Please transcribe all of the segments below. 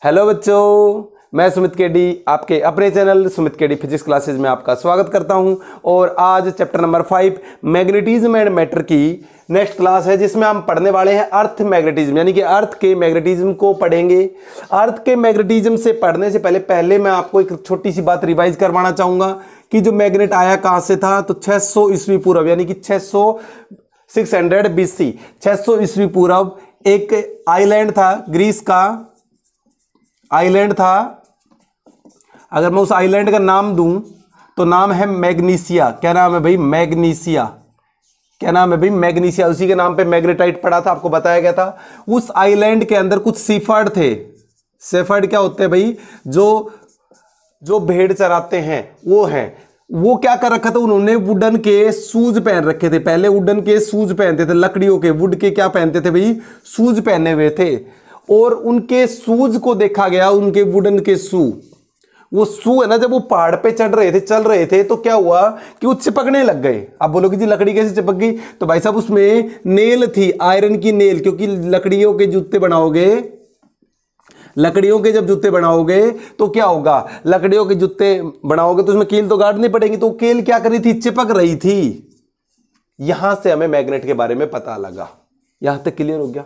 Hello बच्चों, मैं Sumit KD आपके अपने channel Sumit KD physics classes में आपका स्वागत करता हूं। और आज chapter number 5 magnetism and matter की नेक्स्ट क्लास है, जिसमें हम पढ़ने वाले हैं अर्थ मैग्नेटिज्म, यानी कि अर्थ के मैग्नेटिज्म को पढ़ेंगे। अर्थ के मैग्नेटिज्म से पढ़ने से पहले मैं आपको एक छोटी सी बात रिवाइज करवाना चाहूंगा कि जो मैग्नेट आया कहां से था। तो 600 ईस्वी पूर्व, यानी कि 600 BC 600 ईस्वी पूर्व एक आइलैंड था, ग्रीस का आइलैंड था। अगर मैं उस आइलैंड का नाम दूं तो नाम है मैग्नीसिया। क्या नाम है भाई? मैग्नीसिया। क्या नाम है भाई? मैग्नीसिया। उसी के नाम पे मैग्नेटाइट पड़ा था, आपको बताया गया था। उस आइलैंड के अंदर कुछ सीफर्ड थे। सेफर्ड क्या होते हैं भाई? जो भेड़ चराते हैं वो हैं। वो क्या कर रखा था उन्होंने? वुडन के शूज पहन रखे थे। पहले वुडन के शूज पहनते थे, लकड़ियों के, वुड के क्या पहनते थे भाई? शूज पहने हुए थे। और उनके शूज को देखा गया, उनके वुडन के शू, वो शू है ना, जब वो पहाड़ पे चल रहे थे तो क्या हुआ कि वो चिपकने लग गए। आप बोलोगे जी लकड़ी कैसे चिपक गई? तो भाई साहब उसमें नेल थी, आयरन की नेल, क्योंकि लकड़ियों के जूते बनाओगे, लकड़ियों के जब जूते बनाओगे तो क्या होगा? लकड़ियों के जूते बनाओगे तो उसमें कील तो गाड़नी पड़ेगी। तो कील क्या कर रही थी? चिपक रही थी। यहां से हमें मैग्नेट के बारे में पता लगा। यहां तक क्लियर हो गया?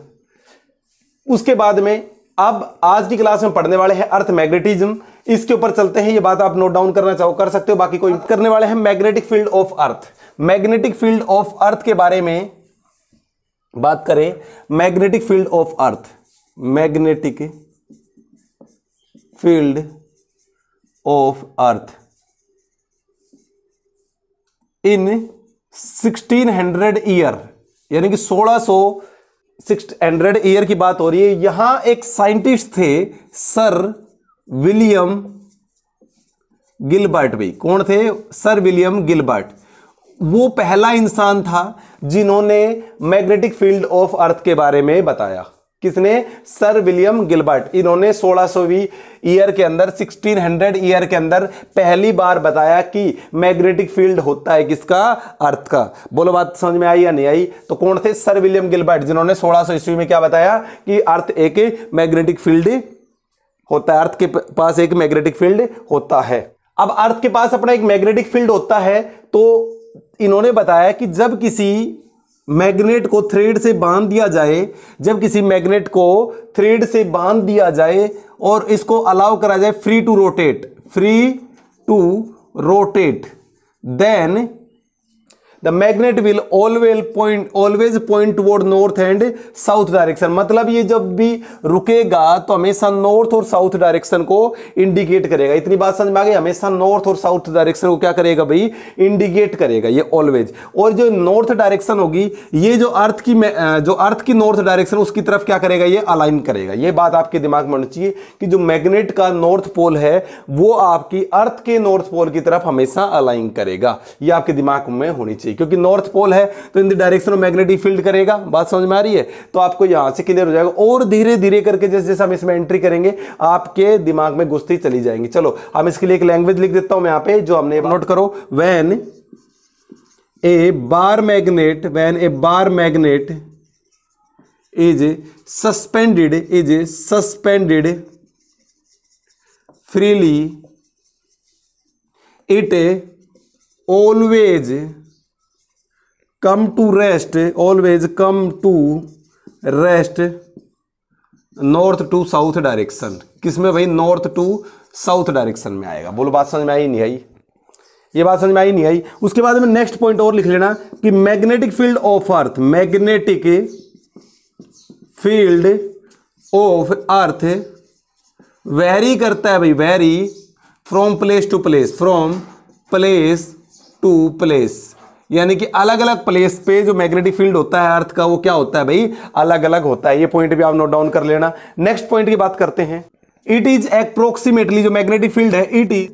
उसके बाद में अब आज की क्लास में पढ़ने वाले हैं अर्थ मैग्नेटिज्म। इसके ऊपर चलते हैं। ये बात आप नोट डाउन करना चाहो कर सकते हो, बाकी कोई करने वाले हैं magnetic field of earth. Magnetic field of अर्थ के बारे में बात करें। Magnetic field of earth, magnetic field of earth in 1600 year, यानी कि 1600 ईयर की बात हो रही है। यहां एक साइंटिस्ट थे, सर विलियम गिलबर्ट। भाई कौन थे? Sir William Gilbert. वो पहला इंसान था जिन्होंने मैग्नेटिक फील्ड ऑफ अर्थ के बारे में बताया। किसने? Sir William Gilbert. इन्होंने 1600वीं ईयर के अंदर, 1600 ईयर के अंदर पहली बार बताया कि मैग्नेटिक फील्ड होता है किसका? अर्थ का। बोलो बात समझ में आई या नहीं आई? तो कौन थे? सर विलियम गिलबर्ट, जिन्होंने 1600 ईस्वी में क्या बताया कि अर्थ एक मैग्नेटिक फील्ड होता है। अर्थ के पास एक मैग्नेटिक फील्ड होता है। अब अर्थ के पास अपना एक मैग्नेटिक फील्ड होता है, तो इन्होंने बताया कि जब किसी मैग्नेट को थ्रेड से बांध दिया जाए, जब किसी मैग्नेट को थ्रेड से बांध दिया जाए और इसको अलाउ करा जाए free to rotate, then the magnet will always point toward north and south direction. मतलब ये जब भी रुकेगा तो हमेशा नॉर्थ और साउथ डायरेक्शन को इंडिकेट करेगा। इतनी बात समझ में आ गई? हमेशा नॉर्थ और साउथ डायरेक्शन को क्या करेगा भाई? इंडिकेट करेगा ये ऑलवेज। और जो नॉर्थ डायरेक्शन होगी, ये जो अर्थ की नॉर्थ डायरेक्शन, उसकी तरफ क्या करेगा? ये अलाइन करेगा। ये बात आपके दिमाग में होनी चाहिए कि जो मैग्नेट का नॉर्थ पोल है वो आपकी अर्थ के नॉर्थ पोल की तरफ हमेशा अलाइन करेगा। ये आपके दिमाग में होनी चाहिए, क्योंकि नॉर्थ पोल है तो in the direction of magnetic field करेगा। बात समझ में आ रही है? तो आपको यहां से क्लियर हो जाएगा। और धीरे धीरे करके जैसे जैसे हम इसमें एंट्री करेंगे, आपके दिमाग में घुसती चली जाएंगी। चलो हम इसके लिए एक लैंग्वेज लिख देता हूं मैं यहां पे, जो हमने नोट करो। When a bar magnet is suspended freely, it always come to rest north to south direction. किसमें भाई? नॉर्थ टू साउथ डायरेक्शन में आएगा। बोलो बात समझ में आई नहीं आई? ये बात समझ में आई नहीं आई? उसके बाद में नेक्स्ट पॉइंट और लिख लेना कि magnetic field of earth, magnetic field of earth vary करता है भाई, vary from place to place, यानी कि अलग अलग प्लेस पे जो मैग्नेटिक फील्ड होता है अर्थ का, वो क्या होता है भाई? अलग अलग होता है। ये पॉइंट भी आप नोट डाउन कर लेना। नेक्स्ट पॉइंट की बात करते हैं। इट इज अप्रोक्सीमेटली, जो मैग्नेटिक फील्ड है, it is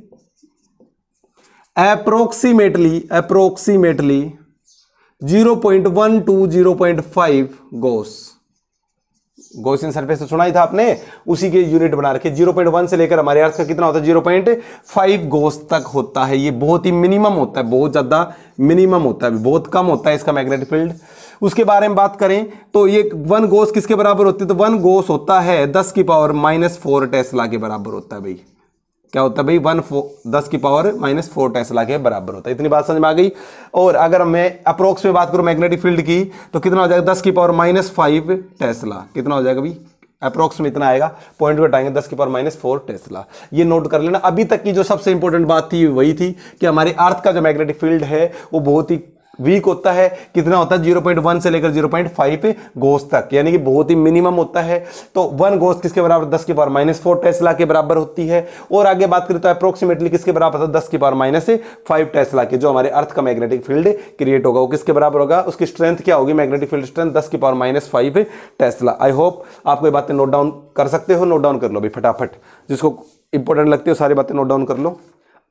approximately 0.1 to 0.5 goes, Gaussian surface तो सुना ही था आपने, उसी के यूनिट बना रखे। 0.1 से लेकर हमारे अर्थ का कितना होता है 0.5 गॉस तक होता है। ये बहुत ही मिनिमम होता है, बहुत ज्यादा मिनिमम होता है, बहुत कम होता है इसका मैग्नेटिक फील्ड। उसके बारे में बात करें तो ये 1 गॉस किसके बराबर होती है, तो 1 गॉस होता है 10⁻⁻4 टेस्ला के बराबर होता है भाई। क्या होता है भाई 10⁻⁻4 टेस्ला के बराबर होता है। इतनी बात समझ में आ गई। और अगर मैं अप्रोक्स में बात करूं मैग्नेटिक फील्ड की तो कितना हो जाएगा 10⁻⁵ टेस्ला। कितना हो जाएगा भाई, अप्रोक्स में इतना आएगा, पॉइंट को हटाएंगे 10⁻⁴ टेस्ला। ये नोट कर लेना। अभी तक की जो सबसे इंपॉर्टेंट बात थी वही थी कि हमारे अर्थ का जो मैग्नेटिक फील्ड है वो बहुत ही वीक होता है। कितना होता है 0.1 से लेकर 0.5 गॉस तक, यानी कि बहुत ही मिनिमम होता है। तो 1 गॉस किसके बराबर 10⁻⁻4 टेस्ला के बराबर होती है। और आगे बात करें तो अप्रोक्सीमेटली किसके बराबर होता है 10⁻⁻5 टेस्ला के। जो हमारे अर्थ का मैग्नेटिक फील्ड क्रिएट होगा वो किसके बराबर होगा, उसकी स्ट्रेंथ क्या होगी, magnetic field strength 10⁻⁻5 Tesla. I hope आपको ये बातें नोट डाउन कर सकते हो। नोट डाउन कर लो भाई फटाफट, जिसको इंपॉर्टेंट लगती है सारी बातें नोट डाउन कर लो।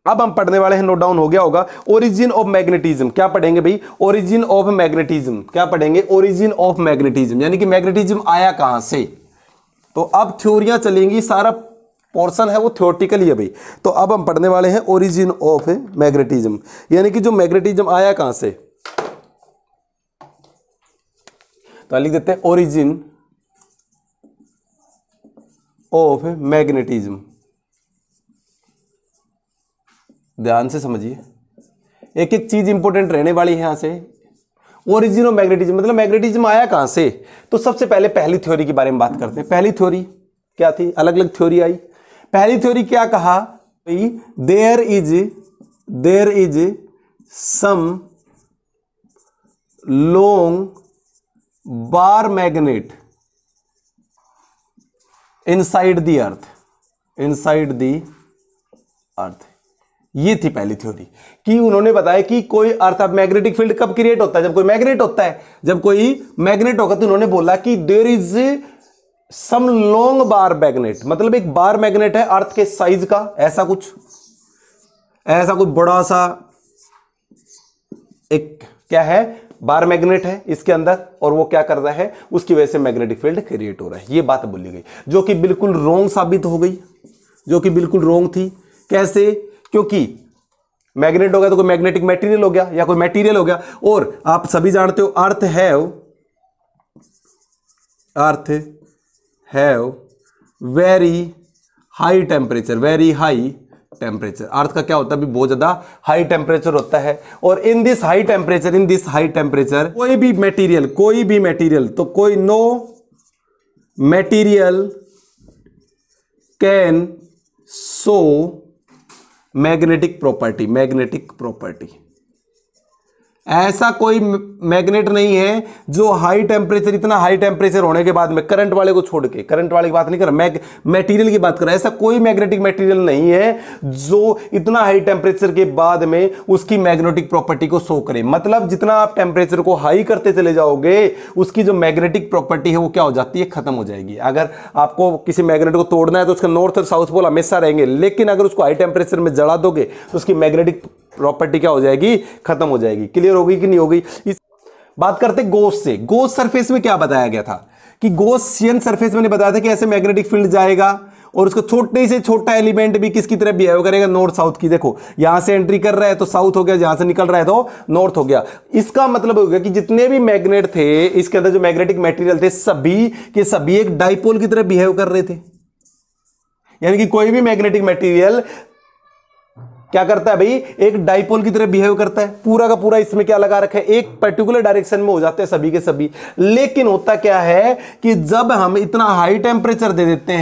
अब हम पढ़ने वाले हैं, नोट डाउन हो गया होगा, ओरिजिन ऑफ मैग्नेटिज्म। क्या पढ़ेंगे भाई, ओरिजिन ऑफ मैग्नेटिज्म। क्या पढ़ेंगे, ओरिजिन ऑफ मैग्नेटिज्म, यानी कि मैग्नेटिज्म आया कहां से। तो अब थ्योरियां चलेंगी, सारा पोर्शन है वो थ्योरेटिकली है भाई। तो अब हम पढ़ने वाले हैं ओरिजिन ऑफ मैग्नेटिज्म, यानी कि जो मैग्नेटिज्म आया कहां से। तो लिख देते हैं ओरिजिन ऑफ मैग्नेटिज्म। ध्यान से समझिए, एक एक चीज इंपॉर्टेंट रहने वाली है यहां से। ओरिजिन ऑफ मैग्नेटिज्म मतलब मैग्नेटिज्म आया कहां से। तो सबसे पहले पहली थ्योरी के बारे में बात करते हैं। पहली थ्योरी क्या थी, अलग अलग थ्योरी आई। पहली थ्योरी क्या कहा, there is some long bar magnet inside the earth. ये थी पहली थ्योरी कि उन्होंने बताया कि कोई अर्थ, अब मैग्नेटिक फील्ड कब क्रिएट होता है, जब कोई मैग्नेट होता है। जब कोई मैग्नेट होगा तो उन्होंने बोला कि there is some long bar magnet, मतलब एक बार मैग्नेट है अर्थ के साइज का, ऐसा कुछ बड़ा सा एक क्या है बार मैग्नेट है इसके अंदर, और वो क्या कर रहा है, उसकी वजह से मैग्नेटिक फील्ड क्रिएट हो रहा है। ये बात बोली गई जो कि बिल्कुल रॉन्ग साबित हो गई, जो कि बिल्कुल रॉन्ग थी। कैसे, क्योंकि मैग्नेट हो गया तो कोई मैग्नेटिक मटेरियल हो गया या कोई मटेरियल हो गया। और आप सभी जानते हो अर्थ हैव वेरी हाई टेम्परेचर, अर्थ का क्या होता है, बहुत ज्यादा हाई टेम्परेचर होता है। और इन दिस हाई टेम्परेचर कोई भी मटेरियल तो कोई no material can show magnetic property. ऐसा कोई मैग्नेट नहीं है जो हाई टेम्परेचर, इतना हाई टेम्परेचर होने के बाद में, करंट वाले को छोड़ के, करंट वाले की बात नहीं कर रहा, मटेरियल की बात कर रहा, ऐसा कोई मैग्नेटिक मटेरियल नहीं है जो इतना हाई टेम्परेचर के बाद में उसकी मैग्नेटिक प्रॉपर्टी को शो करे। मतलब जितना आप टेम्परेचर को हाई करते चले जाओगे उसकी जो मैग्नेटिक प्रॉपर्टी है वो क्या हो जाती है, खत्म हो जाएगी। अगर आपको किसी मैग्नेट को तोड़ना है तो उसका नॉर्थ और साउथ पोल हमेशा रहेंगे, लेकिन अगर उसको हाई टेम्परेचर में जला दोगे तो उसकी मैग्नेटिक प्रॉपर्टी क्या हो जाएगी, खत्म हो जाएगी। क्लियर हो गई कि नहीं हो गई। इस बात करते गॉस से। गॉस सरफेस में क्या बताया गया था कि गॉसियन सरफेस में बताया था कि ऐसे मैग्नेटिक फील्ड जाएगा और उसको छोटे से छोटा एलिमेंट भी किसकी तरह बिहेव करेगा, नॉर्थ साउथ की। देखो यहां से एंट्री कर रहा है तो साउथ हो गया, जहां से निकल रहा है तो नॉर्थ हो गया। इसका मतलब हो गया कि जितने भी मैग्नेट थे इसके अंदर, जो मैग्नेटिक मटेरियल थे, सभी के सभी एक डाइपोल की तरह बिहेव कर रहे थे। यानी कि कोई भी मैग्नेटिक मटेरियल क्या करता है भाई, एक डाइपोल की तरह बिहेव करता है। पूरा का पूरा इसमें क्या लगा रखा है, एक पर्टिकुलर डायरेक्शन में हो जाते हैं सभी के सभी। लेकिन होता क्या है कि जब हम इतना हाई टेम्परेचर दे देते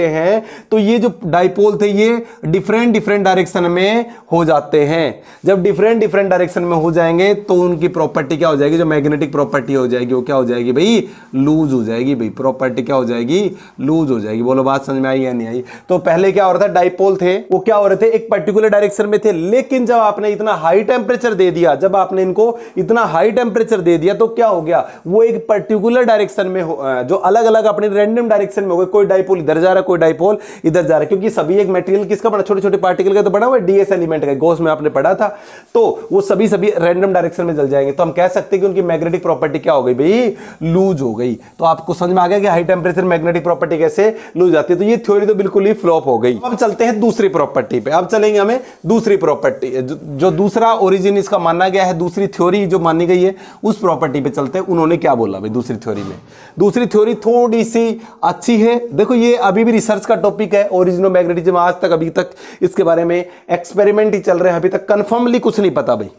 हैं, तो ये जो डाइपोल थे ये डिफरेंट डायरेक्शन में हो जाते हैं। जब डिफरेंट डायरेक्शन में हो जाएंगे तो उनकी प्रॉपर्टी क्या हो जाएगी, जो मैग्नेटिक प्रॉपर्टी हो जाएगी वो क्या हो जाएगी भाई, लूज हो जाएगी भाई। प्रॉपर्टी क्या हो जाएगी, लूज हो जाएगी। बोलो बात समझ में आई या नहीं आई। तो पहले क्या हो रहा था, डाइपोल थे वो क्या हो रहे थे, एक पर्टिकुलर डायरेक्शन में थे। लेकिन जब आपने इतना हाई टेम्परेचर दे दिया, जब आपने इनको इतना हाई टेम्परेचर दे दिया तो क्या हो गया, वो एक पर्टिकुलर डायरेक्शन में जो अलग अलग अपनी रैंडम डायरेक्शन में हो गए। कोई डाइपोल इधर जा रहा है, कोई डाइपोल इधर जा रहा है, क्योंकि सभी एक मटेरियल किसका बना, छोटे छोटे पार्टिकल का तो बना हुआ है, डीएस एलिमेंट का, गॉस में आपने पढ़ा था। तो वो सभी रैंडम डायरेक्शन में जल जाएंगे। तो हम कह सकते हैं कि उनकी मैग्नेटिक प्रॉपर्टी क्या हो गई भाई, लूज हो गई। तो आपको समझ में आ गया कि हाई टेम्परेचर मैग्नेटिक प्रॉपर्टी कैसे लूज आती है। तो ये थ्योरी तो बिल्कुल ही फ्लॉप हो गई। अब चलते हैं दूसरी प्रॉपर्टी पे। अब चलेंगे हमें दूसरी प्रॉपर्टी, जो दूसरा ओरिजिन इसका माना गया है, दूसरी थ्योरी जो मानी गई है उस प्रॉपर्टी पे चलते हैं। उन्होंने क्या बोला भाई दूसरी थ्योरी में। दूसरी थ्योरी थोड़ी सी अच्छी है। देखो ये अभी भी रिसर्च का टॉपिक है, ओरिजिनो मैग्नेटिज्म। आज तक अभी तक इसके बारे में एक्सपेरिमेंट ही चल रहे हैं, अभी तक कंफर्मली कुछ नहीं पता भाई।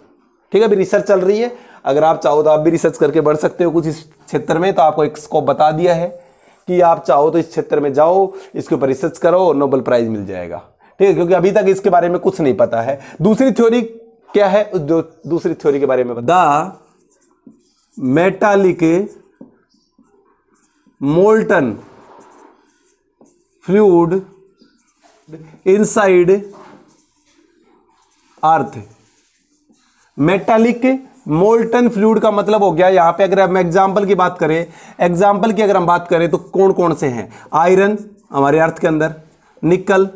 ठीक है, अभी रिसर्च चल रही है। अगर आप चाहो तो आप भी रिसर्च करके बढ़ सकते हो कुछ इस क्षेत्र में। तो आपको एक स्कोप बता दिया है कि आप चाहो तो इस क्षेत्र में जाओ, इसके ऊपर रिसर्च करो, नोबेल प्राइज मिल जाएगा। ठीक है, क्योंकि अभी तक इसके बारे में कुछ नहीं पता है। दूसरी थ्योरी क्या है, जो दूसरी थ्योरी के बारे में the metallic molten fluid inside earth. Metallic molten fluid का मतलब हो गया, यहां पे अगर हम एग्जांपल की बात करें, एग्जांपल की अगर हम बात करें तो कौन कौन से हैं, आयरन हमारे अर्थ के अंदर, निकल,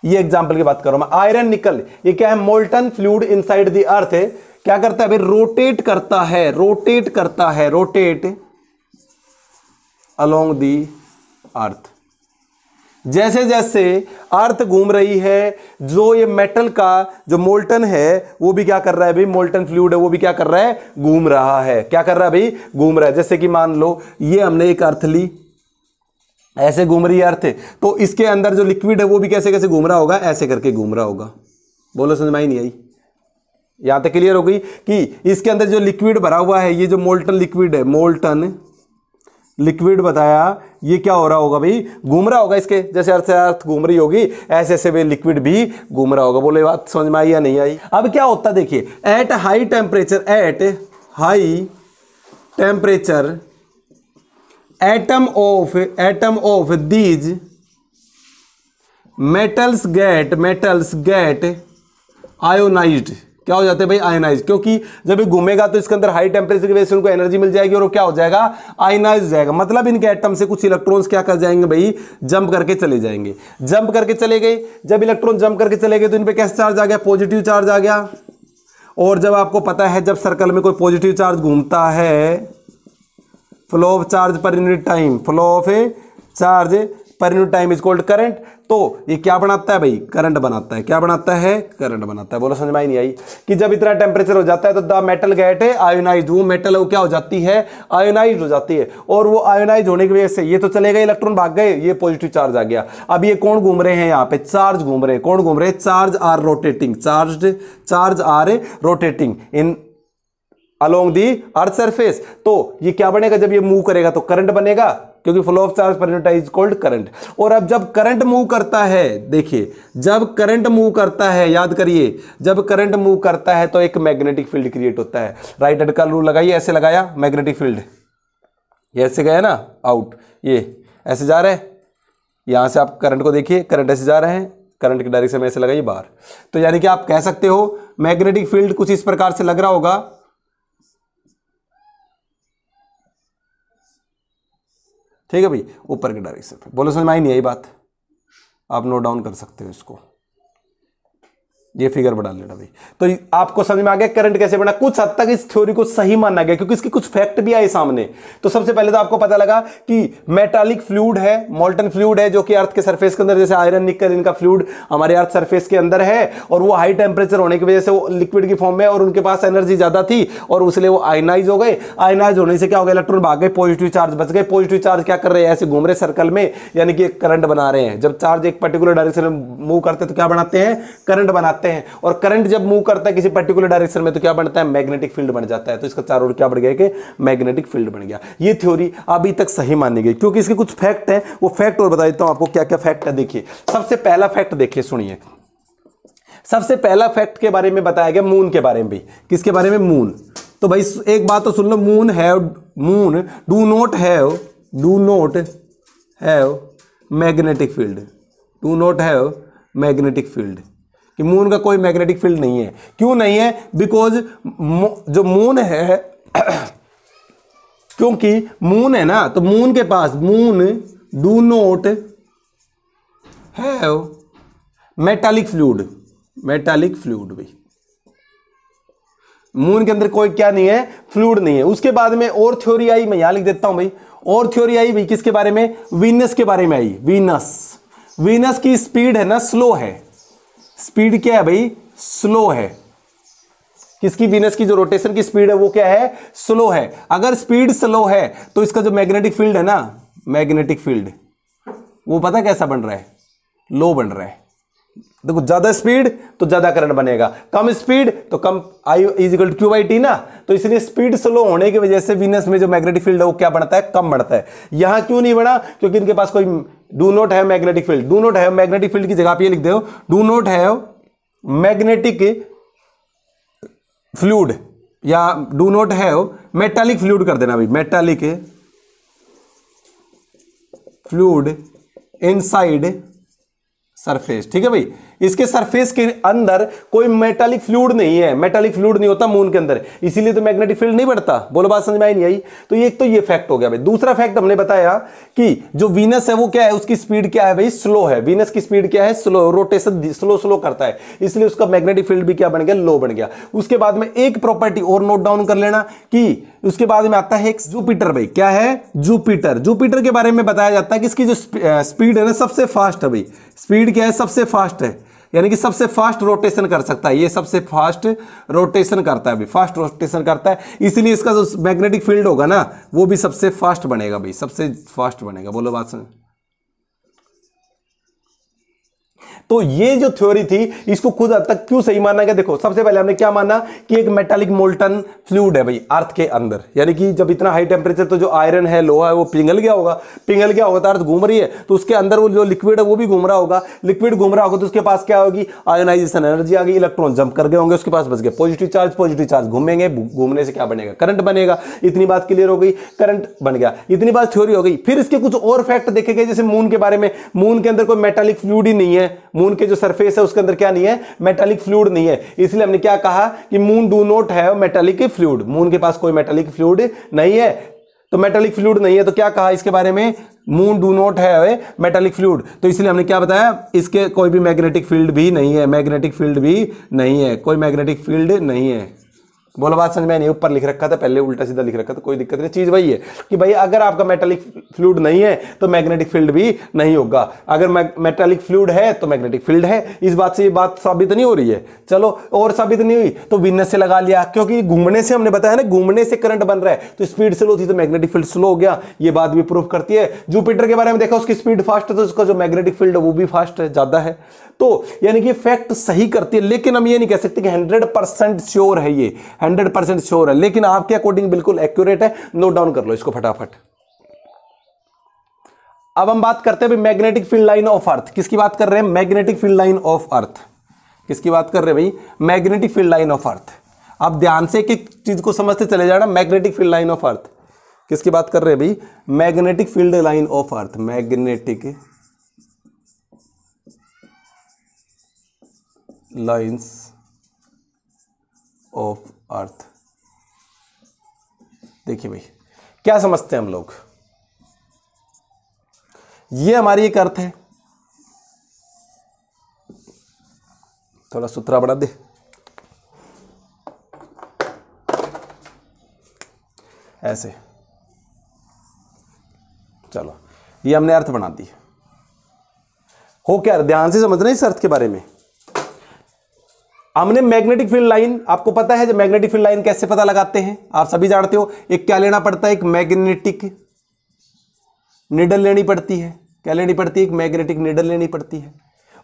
ये एग्जांपल की बात करो मैं, आयरन निकल, ये क्या है, मोल्टन फ्लूइड इनसाइड द अर्थ है। क्या करता है भाई, रोटेट करता है, रोटेट करता है, रोटेट अलोंग दी अर्थ। जैसे जैसे अर्थ घूम रही है, जो ये मेटल का जो मोल्टन है वो भी क्या कर रहा है भाई, मोल्टन फ्लूइड है वो भी क्या कर रहा है, घूम रहा है। क्या कर रहा है भाई, घूम रहा है। जैसे कि मान लो ये हमने एक अर्थ ली, ऐसे घूम रही है अर्थ, तो इसके अंदर जो लिक्विड है वो भी कैसे कैसे घूम रहा होगा, ऐसे करके घूम रहा होगा। बोलो समझ में आई नहीं आई? यहां तक क्लियर हो गई कि इसके अंदर जो लिक्विड भरा हुआ है, ये जो मोल्टन लिक्विड है, मोल्टन लिक्विड बताया, ये क्या हो रहा होगा भाई, घूम रहा होगा। इसके जैसे अर्थ से अर्थ घूम रही होगी, ऐसे ऐसे वे लिक्विड भी घूम रहा होगा। बोलो ये बात समझ में आई या नहीं आई? अब क्या होता है देखिए, at high temperature, at high temperature atom of these metals get ionised. क्या हो जाते हैं भाई, आयनाइज। क्योंकि जब ये घूमेगा तो इसके अंदर हाई टेम्परेचर की वजह से उनको एनर्जी मिल जाएगी और वो क्या हो जाएगा, आयनाइज हो जाएगा। मतलब इनके एटम से कुछ इलेक्ट्रॉन्स क्या कर जाएंगे भाई, जंप करके चले जाएंगे। जंप करके चले गए, जब इलेक्ट्रॉन जंप करके चले गए तो इन पे कैसा चार्ज आ गया, पॉजिटिव चार्ज आ गया। और जब आपको पता है जब सर्कल में कोई पॉजिटिव चार्ज घूमता है, flow of charge per unit time, flow of charge per unit time is called current. तो ये क्या बनाता है भाई, करंट बनाता है। क्या बनाता है, करंट बनाता है। बोलो समझ में आई नहीं आई? कि जब इतना टेम्परेचर हो जाता है तो द मेटल गेट है आयोनाइज्ड, वो मेटल वो क्या हो जाती है, आयोनाइज्ड हो जाती है। और वो आयोनाइज होने की वजह से ये तो चले गए, इलेक्ट्रॉन भाग गए, ये पॉजिटिव चार्ज आ गया। अब ये कौन घूम रहे हैं, यहाँ पे चार्ज घूम रहे हैं। कौन घूम रहे हैं, charge are rotating, charge are rotating in along the earth surface. तो ये क्या बनेगा, जब ये मूव करेगा तो करंट बनेगा, क्योंकि flow of charge per unit is called current. और अब जब करंट मूव करता है, देखिए जब करंट मूव करता है, याद करिए जब करंट मूव करता है तो एक मैग्नेटिक फील्ड क्रिएट होता है। राइट हैंड का रूल लगाइए, ऐसे लगाया मैग्नेटिक फील्ड, ये ऐसे गया ना आउट, ये ऐसे जा रहा है। यहां से आप करंट को देखिए, करंट ऐसे जा रहे हैं, करंट की डायरेक्शन में ऐसे लगाइए बाहर। तो यानी कि आप कह सकते हो मैग्नेटिक फील्ड कुछ इस प्रकार से लग रहा होगा। ठीक है भाई, ऊपर के डायरेक्शन पे। बोलो समझ में आई नहीं आई बात? आप नोट डाउन कर सकते हो इसको, ये फिगर बढ़ा लेना भाई। तो आपको समझ में आ गया करंट कैसे बना। कुछ हद तक इस थ्योरी को सही माना गया क्योंकि इसके कुछ फैक्ट भी आए सामने। तो सबसे पहले तो आपको पता लगा कि मेटालिक फ्लूइड है, मोल्टन फ्लूइड है, जो कि अर्थ के सरफेस के अंदर, जैसे आयरन निकल, इनका फ्लूइड हमारे अर्थ सरफेस के अंदर है। और वो हाई टेम्परेचर होने की वजह से वो लिक्विड की फॉर्म में, और उनके पास एनर्जी ज्यादा थी और इसलिए वो आयनाइज हो गए। आयनाइज होने से क्या हो गया, इलेक्ट्रॉन भाग गए, पॉजिटिव चार्ज बच गए। पॉजिटिव चार्ज क्या कर रहे हैं, ऐसे घूम रहे सर्कल में, यानी कि करंट बना रहे हैं। जब चार्ज एक पर्टिकुलर डायरेक्शन में मूव करते हैं तो क्या बनाते हैं, करंट बनाते हैं। और करंट जब मूव करता है किसी पर्टिकुलर डायरेक्शन में तो क्या बनता है, मैग्नेटिक फील्ड बन जाता है। तो इसका चारों ओर क्या बढ़ गया कि मैग्नेटिक फील्ड बन गया। ये थ्योरी अभी तक सही मानी गई क्योंकि इसके कुछ फैक्ट हैं। वो फैक्ट और बता देता हूं आपको क्या क्या फैक्ट है। देखिए सबसे पहला फैक्ट देखिए, सुनिए। सबसे पहला फैक्ट के बारे में बताया गया मून के बारे में भी। किसके बारे में, मून। तो भाई एक बात तो सुन लो, moon do not have magnetic field. Do not have magnetic field, कि मून का कोई मैग्नेटिक फील्ड नहीं है। क्यों नहीं है? बिकॉज जो मून है क्योंकि मून है ना, तो मून के पास, moon do not have metallic fluid, metallic fluid भाई, मून के अंदर कोई क्या नहीं है, फ्लूइड नहीं है। उसके बाद में और थ्योरी आई, मैं यहां लिख देता हूं भाई, और थ्योरी आई भाई किसके बारे में? वीनस के बारे में आई। वीनस, वीनस की स्पीड है ना स्लो है, स्पीड क्या है भाई? स्लो है। किसकी? वीनस की जो रोटेशन की स्पीड है वो क्या है? स्लो है। अगर स्पीड स्लो है तो इसका जो मैग्नेटिक फील्ड है ना, मैग्नेटिक फील्ड वो पता कैसा बन रहा है? लो बन रहा है। देखो ज्यादा स्पीड तो ज्यादा करंट बनेगा, कम स्पीड तो कम, I is equal to Q by T ना। तो इसलिए स्पीड स्लो होने की वजह से वीनस में जो मैग्नेटिक फील्ड है वो क्या बढ़ता है? कम बढ़ता है। यहां क्यों नहीं बढ़ा? क्योंकि इनके पास कोई do not have magnetic field. Do not have magnetic field की जगह पे ये लिख दो, do not have magnetic fluid, या do not have metallic fluid कर देना भाई, मेटालिक फ्लूइड इनसाइड सरफेस। ठीक है भाई, इसके सरफेस के अंदर कोई मेटालिक फ्लूइड नहीं है, मेटालिक फ्लूइड नहीं होता मून के अंदर, इसीलिए तो मैग्नेटिक फील्ड नहीं बढ़ता। बोलो बात समझ में आई नहीं आई? तो ये एक तो ये फैक्ट हो गया भाई। दूसरा फैक्ट हमने बताया कि जो वीनस है वो क्या है, उसकी स्पीड क्या है भाई? स्लो है। वीनस की स्पीड क्या है? स्लो, रोटेशन स्लो स्लो करता है, इसलिए उसका मैग्नेटिक फील्ड भी क्या बन गया? लो बन गया। उसके बाद में एक प्रॉपर्टी और नोट डाउन कर लेना कि उसके बाद में आता है एक जुपिटर भाई। क्या है? जुपिटर। जुपिटर के बारे में बताया जाता है कि इसकी जो स्पीड है ना सबसे फास्ट है भाई। स्पीड क्या है? सबसे फास्ट है, यानी कि सबसे फास्ट रोटेशन कर सकता है, ये सबसे फास्ट रोटेशन करता है भाई, फास्ट रोटेशन करता है, इसलिए इसका जो मैग्नेटिक फील्ड होगा ना वो भी सबसे फास्ट बनेगा भाई, सबसे फास्ट बनेगा। बोलो बात समझ। तो ये जो थ्योरी थी इसको खुद हद तक क्यों सही माना गया? देखो सबसे पहले हमने क्या माना कि एक मेटालिक मोल्टन फ्लूइड है भाई अर्थ के अंदर, यानी कि जब इतना हाई टेम्परेचर तो जो आयरन है, लोहा है, वो पिघल गया होगा, पिघल गया होगा तो अर्थ घूम रही है, तो उसके अंदर वो जो लिक्विड है वो भी घूम रहा होगा, लिक्विड घूम रहा होगा तो उसके पास क्या होगी? आयोनाइजेशन एनर्जी आ गई, इलेक्ट्रॉन जंप कर गए होंगे, उसके पास बच गए पॉजिटिव चार्ज घूमेंगे, घूमने से क्या बनेगा? करंट बनेगा। इतनी बात क्लियर हो गई, करंट बन गया, इतनी बात थ्योरी हो गई। फिर इसके कुछ और फैक्ट देखे गए, जैसे मून के बारे में, मून के अंदर कोई मेटालिक फ्लूइड ही नहीं है, मून के जो सरफेस है उसके अंदर क्या नहीं है? मेटालिक फ्लूइड नहीं है, इसलिए हमने क्या कहा कि moon do not have metallic fluid, moon के पास कोई मेटालिक फ्लूइड नहीं है। तो मेटालिक फ्लूइड नहीं है तो क्या कहा इसके बारे में? Moon do not have metallic fluid. तो इसलिए हमने क्या बताया? इसके कोई भी मैग्नेटिक फील्ड भी नहीं है, मैग्नेटिक फील्ड भी नहीं है, कोई मैग्नेटिक फील्ड नहीं है। बोलो बात समझ में नहीं? ऊपर लिख रखा था, पहले उल्टा सीधा लिख रखा था, कोई दिक्कत नहीं। चीज वही है कि भाई अगर आपका मेटालिक फ्लूइड नहीं है तो मैग्नेटिक फील्ड भी नहीं होगा, अगर मेटालिक फ्लूइड है तो मैग्नेटिक फील्ड है। इस बात से ये बात साबित नहीं हो रही है। चलो और साबित नहीं हुई तो वीनस से लगा लिया, क्योंकि घूमने से हमने बताया ना, घूमने से करंट बन रहा है, तो स्पीड स्लो थी तो मैग्नेटिक फील्ड स्लो हो गया, ये बात भी प्रूव करती है। जुपिटर के बारे में देखा, उसकी स्पीड फास्ट है तो उसका जो मैग्नेटिक फील्ड है वो भी फास्ट है, ज्यादा है। तो यानी कि फैक्ट सही करती है, लेकिन हम ये नहीं कह सकते कि 100% श्योर है, ये 100% श्योर है, लेकिन आपके अकॉर्डिंग बिल्कुल एक्यूरेट है। नोट डाउन कर लो इसको फटाफट। अब हम बात करते हैं magnetic field line of earth. किसकी बात कर रहे हैं? Magnetic field line of earth. किसकी बात कर रहे हैं भाई? Magnetic field line of earth. आप ध्यान से एक चीज को समझते चले जाना, magnetic field line of earth किसकी बात कर रहे हैं भाई? Magnetic field line of earth, magnetic lines of earth. देखिए भाई क्या समझते हैं हम लोग, ये हमारी एक अर्थ है, थोड़ा सुथरा बढ़ा दे, ऐसे, चलो ये हमने अर्थ बना दी। हो क्या, ध्यान से समझना इस अर्थ के बारे में। हमने मैग्नेटिक फील्ड लाइन, आपको पता है जब मैग्नेटिक फील्ड लाइन कैसे पता लगाते हैं, आप सभी जानते हो। एक क्या लेना पड़ता है? एक मैग्नेटिक निडल लेनी पड़ती है। क्या लेनी पड़ती है? एक मैग्नेटिक निडल लेनी पड़ती है।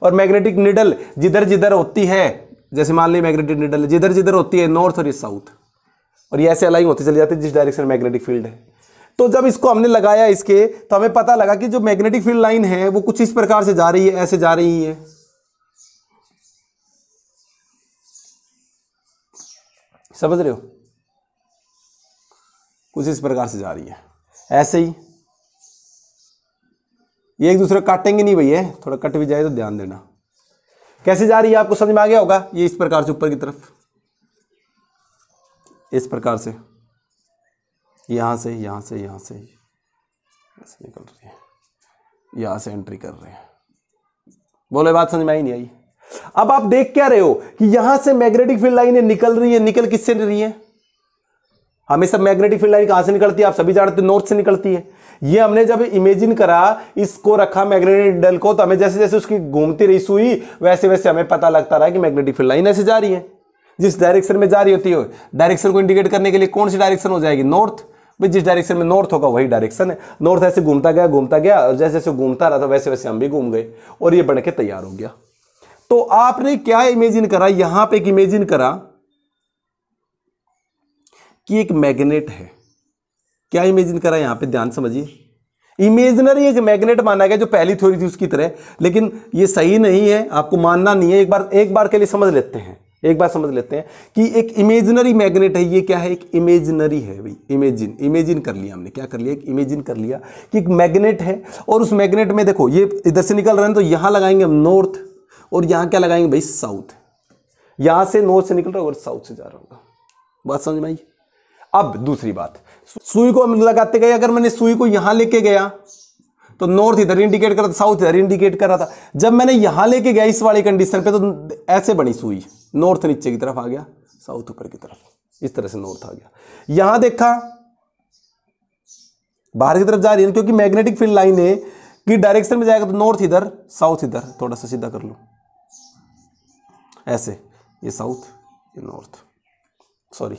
और मैग्नेटिक निडल जिधर जिधर होती है, जैसे मान ली मैग्नेटिक निडल जिधर जिधर होती है, नॉर्थ और साउथ, और ये ऐसे अलाइन होती चली जाती है जिस डायरेक्शन में मैग्नेटिक फील्ड है। तो जब इसको हमने लगाया इसके, तो हमें पता लगा कि जो मैग्नेटिक फील्ड लाइन है वो कुछ इस प्रकार से जा रही है, ऐसे जा रही है, समझ रहे हो? कुछ इस प्रकार से जा रही है, ऐसे ही ये एक दूसरे को काटेंगे नहीं भैया, थोड़ा कट भी जाए तो ध्यान देना। कैसे जा रही है आपको समझ में आ गया होगा। ये इस प्रकार से ऊपर की तरफ, इस प्रकार से, यहां से यहां से यहां से ऐसे निकल रही है, यहां से एंट्री कर रहे हैं। बोलो बात समझ में आई नहीं आई। अब आप देख क्या रहे हो कि यहां से मैग्नेटिक फील्ड लाइनें निकल रही है। निकल किससे रही है? हमेशा मैग्नेटिक फील्ड लाइन कहां से निकलती है आप सभी जानते हो, नॉर्थ से निकलती है। ये हमने जब इमेजिन करा, इसको रखा मैग्नेटिक निडल को, तो हमें जैसे जैसे उसकी घूमती रही सुई, वैसे वैसे हमें पता लगता रहा कि मैग्नेटिक फील्ड लाइन ऐसे जा रही है। जिस डायरेक्शन में जा रही होती है, डायरेक्शन को इंडिकेट करने के लिए कौन सी डायरेक्शन हो जाएगी? नॉर्थ। भाई जिस डायरेक्शन में नॉर्थ होगा वही डायरेक्शन है। नॉर्थ ऐसे घूमता गया और जैसे जैसे घूमता रहा तो वैसे वैसे हम भी घूम गए और ये बन के तैयार हो गया। तो आपने क्या इमेजिन करा? यहां पे एक इमेजिन करा कि एक मैग्नेट है। क्या इमेजिन करा यहां पे? ध्यान समझिए। इमेजिनरी एक मैग्नेट माना गया, जो पहली थ्योरी थी उसकी तरह, लेकिन ये सही नहीं है, आपको मानना नहीं है। एक बार के लिए समझ लेते हैं, एक बार समझ लेते हैं कि एक इमेजिनरी मैग्नेट है। ये क्या है? एक इमेजिनरी है भाई। इमेजिन कर लिया हमने। क्या कर लिया? एक इमेजिन कर लिया कि एक मैग्नेट है और उस मैग्नेट में देखो ये इधर से निकल रहे हैं, तो यहां लगाएंगे हम नॉर्थ और यहां क्या लगाएंगे भाई? साउथ। यहां से नॉर्थ से निकल रहा होगा और साउथ से जा रहा होगा। बात समझ में आई? अब दूसरी बात, सुई को हम लगाते गए, अगर मैंने सुई को यहां लेके गया तो नॉर्थ इधर इंडिकेट कर रहा था, साउथ इधर इंडिकेट कर रहा था। जब मैंने यहां लेके गया इस वाली कंडीशन पे, तो ऐसे बनी सुई, नॉर्थ नीचे की तरफ आ गया, साउथ ऊपर की तरफ, इस तरह से नॉर्थ आ गया। यहां देखा बाहर की तरफ जा रही है, क्योंकि मैग्नेटिक फील्ड लाइन है कि डायरेक्शन में जाएगा तो नॉर्थ इधर, साउथ इधर। थोड़ा सा सीधा कर लो ऐसे, ये साउथ ये नॉर्थ, सॉरी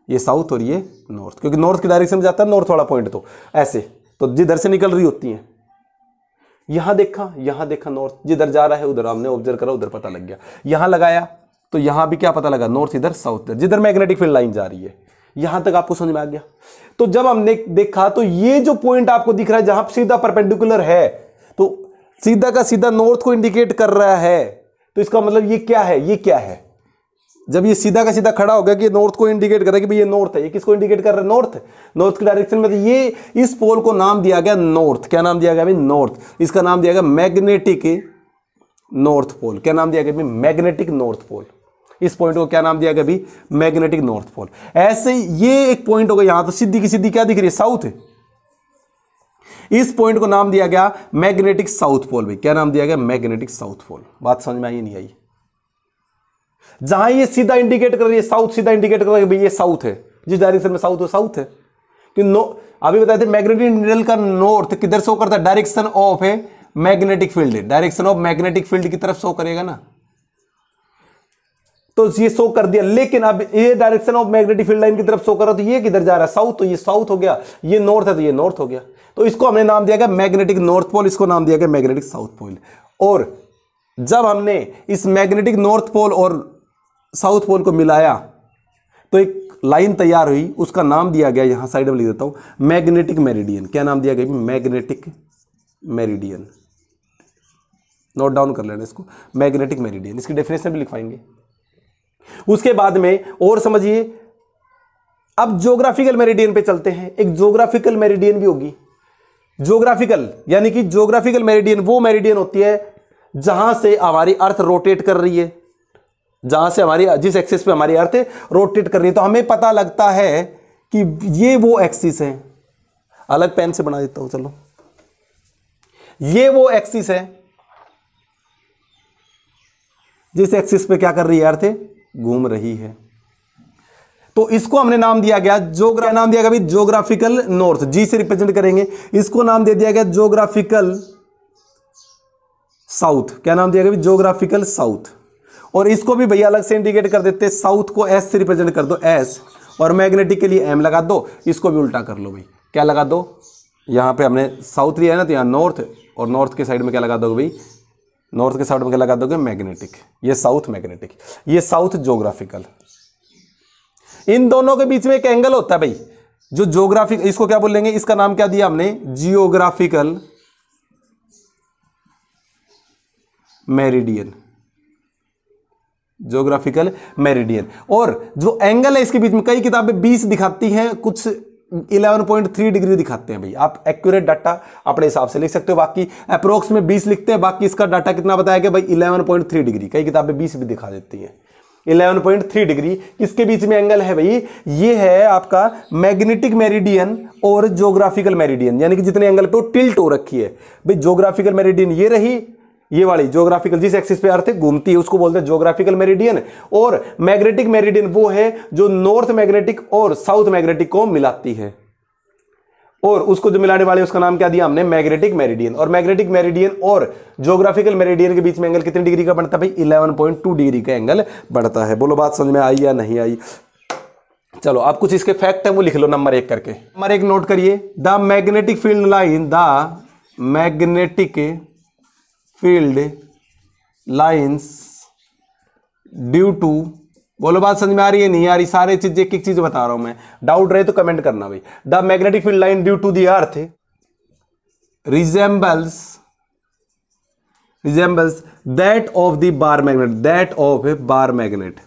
ये साउथ और ये नॉर्थ, क्योंकि नॉर्थ की डायरेक्शन में जाता है नॉर्थ वाला पॉइंट, तो ऐसे, तो जिधर से निकल रही होती है। यहां देखा नॉर्थ, जिधर जा रहा है उधर हमने ऑब्जर्व करा, उधर पता लग गया। यहां लगाया तो यहां भी क्या पता लगा? नॉर्थ इधर, साउथ इधर, जिधर मैग्नेटिक फील्ड लाइन जा रही है। यहां तक आपको समझ में आ गया। तो जब हमने देखा तो ये जो पॉइंट आपको दिख रहा है जहां सीधा परपेंडिकुलर है, तो सीधा का सीधा नॉर्थ को इंडिकेट कर रहा है, तो इसका मतलब ये क्या है? ये क्या है? जब ये सीधा का सीधा खड़ा हो गया कि नॉर्थ को इंडिकेट कर रहा है कि भाई ये नॉर्थ है, ये किसको इंडिकेट कर रहा है? नॉर्थ की डायरेक्शन में। तो ये इस पोल को नाम दिया गया नॉर्थ। क्या नाम दिया गया भाई? नॉर्थ। इसका नाम दिया गया मैग्नेटिक नॉर्थ पोल। क्या नाम दिया गया भाई? Magnetic north pole. इस पॉइंट को क्या नाम दिया गया भाई? Magnetic north pole. ऐसे ये एक पॉइंट होगा, यहां तो सीधी की सीधी क्या दिख रही है? साउथ है। इस पॉइंट को नाम दिया गया मैग्नेटिक साउथ पोल भाई। क्या नाम दिया गया? Magnetic south pole. बात समझ में आई नहीं आई? जहां ये सीधा इंडिकेट कर रही है साउथ, सीधा इंडिकेट कर रहा है भाई ये साउथ है, जिस डायरेक्शन में साउथ हो साउथ है। कि अभी बताए थे मैग्नेटिक निडल का नॉर्थ किधर शो करता है? डायरेक्शन ऑफ है magnetic field, direction of magnetic field की तरफ शो करेगा ना, तो ये शो कर दिया। लेकिन अब ये direction of magnetic field line की तरफ शो कर रहा, तो ये किधर जा रहा है? साउथ, तो ये साउथ हो गया। ये नॉर्थ है तो ये नॉर्थ हो गया। तो इसको हमने नाम दिया गया मैग्नेटिक नॉर्थ पोल, इसको नाम दिया गया मैग्नेटिक साउथ पोल। और जब हमने इस मैग्नेटिक नॉर्थ पोल और साउथ पोल को मिलाया तो एक लाइन तैयार हुई, उसका नाम दिया गया, यहां साइड में लिख देता हूं, मैग्नेटिक मेरिडियन। क्या नाम दिया गया? Magnetic meridian. नोट डाउन कर लेना इसको, मैग्नेटिक मेरिडियन। इसकी डेफिनेशन भी लिखवाएंगे उसके बाद में। और समझिए, अब ज्योग्राफिकल मेरिडियन पे चलते हैं। एक ज्योग्राफिकल मेरिडियन भी होगी। ज्योग्राफिकल यानी कि ज्योग्राफिकल मेरिडियन वो मेरिडियन होती है जहां से हमारी अर्थ रोटेट कर रही है, जहां से हमारी जिस एक्सिस पे हमारी अर्थ रोटेट कर रही है, तो हमें पता लगता है कि ये वो एक्सिस है। अलग पेन से बना देता हूं, चलो, ये वो एक्सिस है जिस एक्सिस पे क्या कर रही है? अर्थ घूम रही है। तो इसको हमने नाम दिया गया नाम दिया गया ज्योग्राफिकल नॉर्थ, जी से रिप्रेजेंट करेंगे। इसको नाम दे दिया गया ज्योग्राफिकल साउथ। क्या नाम दिया गया? Geographical south. और इसको भी भैया अलग से इंडिकेट कर देते हैं, साउथ को एस से रिप्रेजेंट कर दो, एस, और मैग्नेटिक के लिए एम लगा दो। इसको भी उल्टा कर लो भाई, क्या लगा दो? यहां पे हमने साउथ लिया है ना, तो यहां नॉर्थ, और नॉर्थ के साइड में क्या लगा दोगे भाई? नॉर्थ के साइड में क्या लगा दोगे? मैग्नेटिक। ये साउथ मैग्नेटिक, ये साउथ ज्योग्राफिकल। इन दोनों के बीच में एक एंगल होता है भाई, जो ज्योग्राफिक, इसको क्या बोलेंगे? इसका नाम क्या दिया हमने? Geographical meridian. Geographical meridian. और जो एंगल है इसके बीच में, कई किताबें 20 दिखाती हैं, कुछ 11.3 डिग्री दिखाते हैं भाई। आप एक्यूरेट डाटा अपने हिसाब से लिख सकते हो, बाकी अप्रोक्स में 20 लिखते हैं, बाकी इसका डाटा कितना बताया कि भाई 11.3 डिग्री, कई किताबें 20 भी दिखा देती हैं। 11.3 डिग्री किसके बीच में एंगल है भाई? ये है आपका मैग्नेटिक मेरिडियन और ज्योग्राफिकल मेरिडियन, यानी कि जितने एंगल पे वो टिल्ट हो रखी है भाई। ज्योग्राफिकल मेरिडियन ये रही, ये वाली ज्योग्राफिकल जिस एक्सिस पे अर्थ घूमती है उसको बोलते हैं ज्योग्राफिकल मेरिडियन, और मैग्नेटिक मेरिडियन वो है जो नॉर्थ मैग्नेटिक और साउथ मैग्नेटिक को मिलाती है, और उसको जो मिलाने वाले उसका नाम क्या दिया हमने? Magnetic meridian. और मैग्नेटिक मेरिडियन और ज्योग्राफिकल मेरिडियन के बीच में एंगल कितने डिग्री का बनता है भाई? 11.2 डिग्री का एंगल बढ़ता है। बोलो बात समझ में आई या नहीं आई? चलो अब कुछ इसके फैक्ट है वो लिख लो नंबर 1 करके। नंबर 1 नोट करिए, the magnetic field line, the magnetic field lines due to, बोलो बात समझ में आ रही है नहीं आ रही? सारे चीज एक एक चीज बता रहा हूं मैं, डाउट रहे तो कमेंट करना भाई। The magnetic field line due to the earth resembles that of the bar magnet, that of a bar magnet,